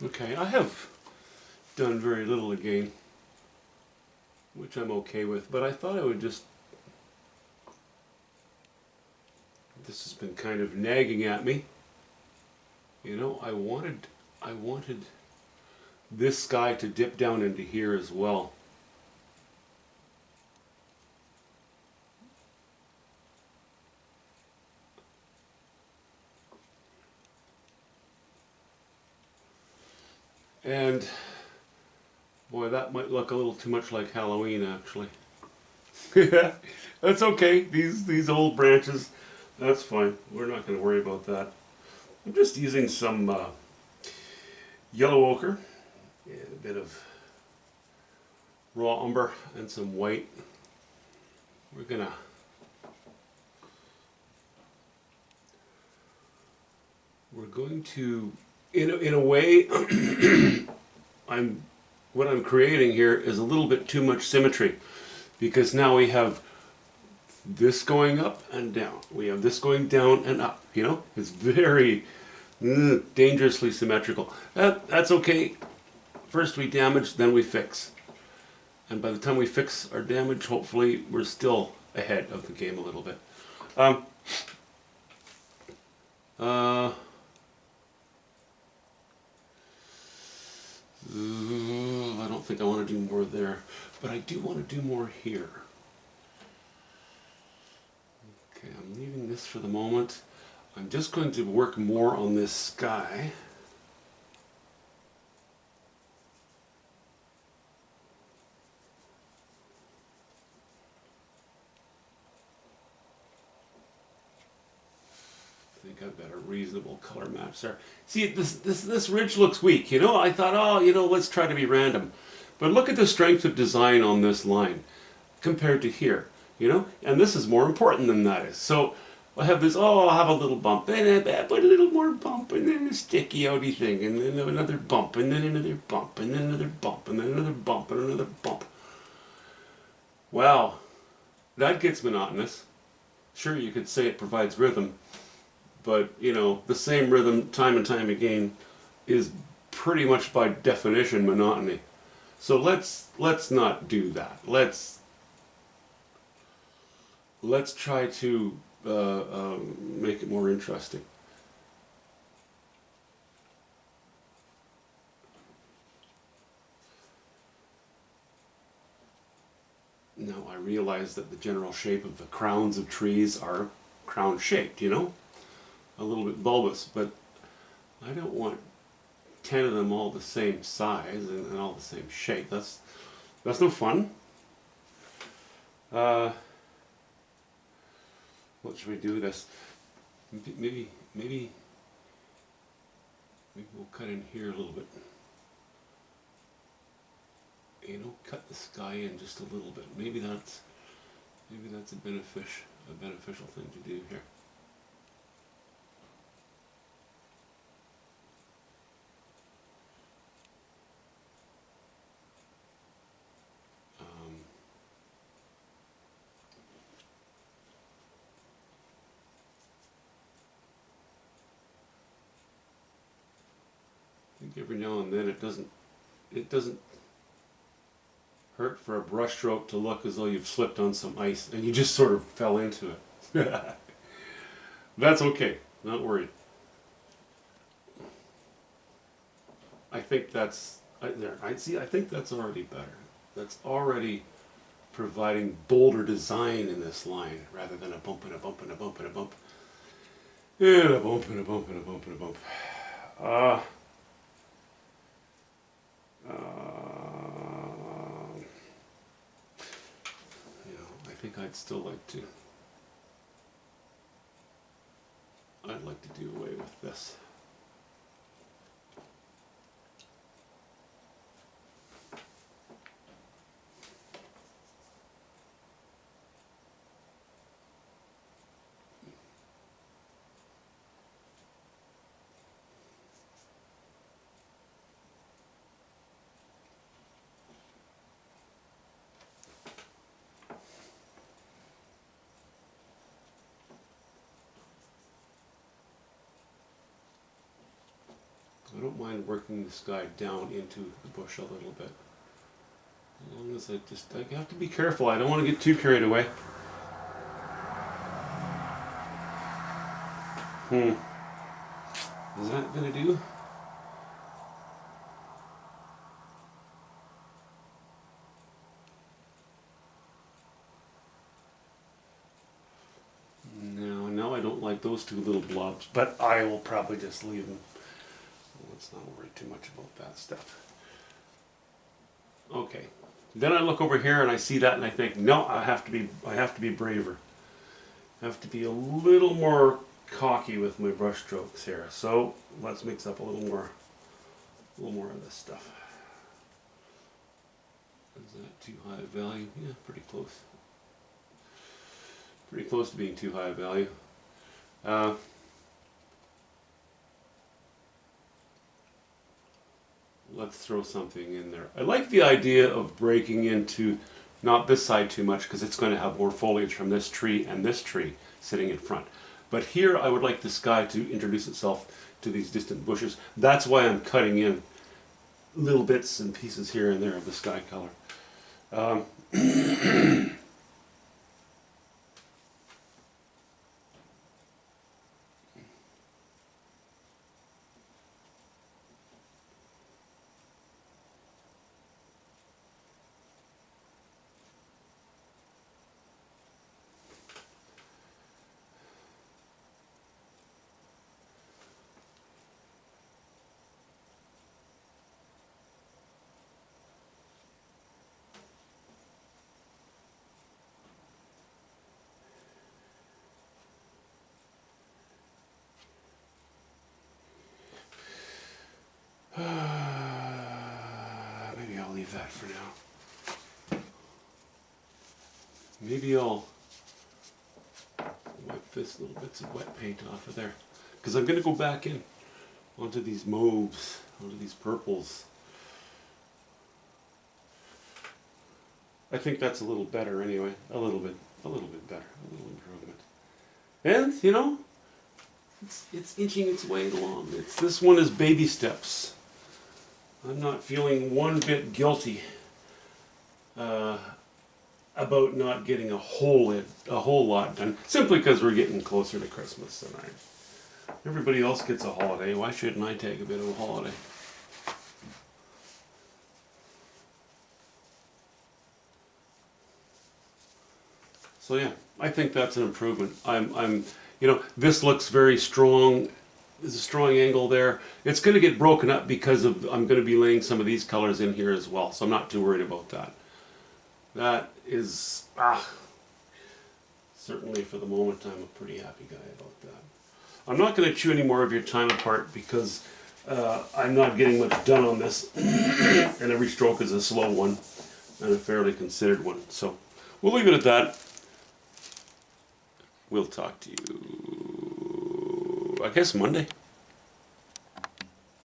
Okay, I have done very little again, which I'm okay with, but I thought I would just, this has been kind of nagging at me. You know, I wanted this sky to dip down into here as well. And boy, that might look a little too much like Halloween, actually. That's okay. These old branches, that's fine. We're not going to worry about that. I'm just using some yellow ochre, and a bit of raw umber, and some white. We're gonna we're going to, in a way, I'm what I'm creating here is a little bit too much symmetry, because now we have this going up and down. We have this going down and up. You know, it's very dangerously symmetrical. That's okay. First we damage, then we fix. And by the time we fix our damage, hopefully we're still ahead of the game a little bit. Um, uh, I don't think I want to do more there, but I do want to do more here. Okay, I'm leaving this for the moment. I'm just going to work more on this sky. I think I've got a reasonable color match there. See, this ridge looks weak, you know? I thought, oh, you know, let's try to be random. But look at the strength of design on this line compared to here, you know? And this is more important than that is. So I have this, oh, I'll have a little bump, and I put a little more bump, and then a sticky outy thing, and then another bump, and then another bump, and then another bump, and then another bump, and another bump. Wow, that gets monotonous. Sure, you could say it provides rhythm, but you know, the same rhythm time and time again is pretty much by definition monotony. So let's not do that. Let's try to make it more interesting. Now I realize that the general shape of the crowns of trees are crown shaped, you know, a little bit bulbous, but I don't want 10 of them all the same size and all the same shape. That's no fun. What should we do with this? Maybe we'll cut in here a little bit. You know, cut the sky in just a little bit. Maybe that's a beneficial thing to do here. I think every now and then it doesn't hurt for a brush stroke to look as though you've slipped on some ice and you just sort of fell into it. That's okay, not worried. I think that's there. I see. I think that's already better. That's already providing bolder design in this line rather than a bump and a bump and a bump and a bump and a bump and a bump and a bump and a bump. Uh, you know, I think I'd still like to. I'd like to do away with this. don't mind working this guy down into the bush a little bit. As long as I have to be careful. I don't want to get too carried away. Is that going to do? No, I don't like those two little blobs, but I will probably just leave them. Let's not worry too much about that stuff. Okay. Then I look over here and I see that and I think, no, I have to be braver. I have to be a little more cocky with my brush strokes here. So let's mix up a little more of this stuff. Is that too high a value? Yeah, pretty close. Pretty close to being too high a value. Let's throw something in there. I like the idea of breaking into not this side too much because it's going to have more foliage from this tree and this tree sitting in front. But here I would like the sky to introduce itself to these distant bushes. That's why I'm cutting in little bits and pieces here and there of the sky color. Maybe I'll leave that for now. Maybe I'll wipe this little bits of wet paint off of there. Because I'm going to go back in onto these mauves, onto these purples. I think that's a little better anyway. A little bit better. A little improvement. And, you know, it's inching its way along. This one is baby steps. I'm not feeling one bit guilty about not getting a whole lot done, simply because we're getting closer to Christmas than everybody else gets a holiday. Why shouldn't I take a bit of a holiday? So yeah, I think that's an improvement. You know, this looks very strong. There's a strong angle there. It's going to get broken up because I'm going to be laying some of these colors in here as well, so I'm not too worried about that. That is, certainly for the moment, I'm a pretty happy guy about that. I'm not going to chew any more of your time apart because I'm not getting much done on this, and every stroke is a slow one and a fairly considered one. So we'll leave it at that. We'll talk to you, I guess, Monday.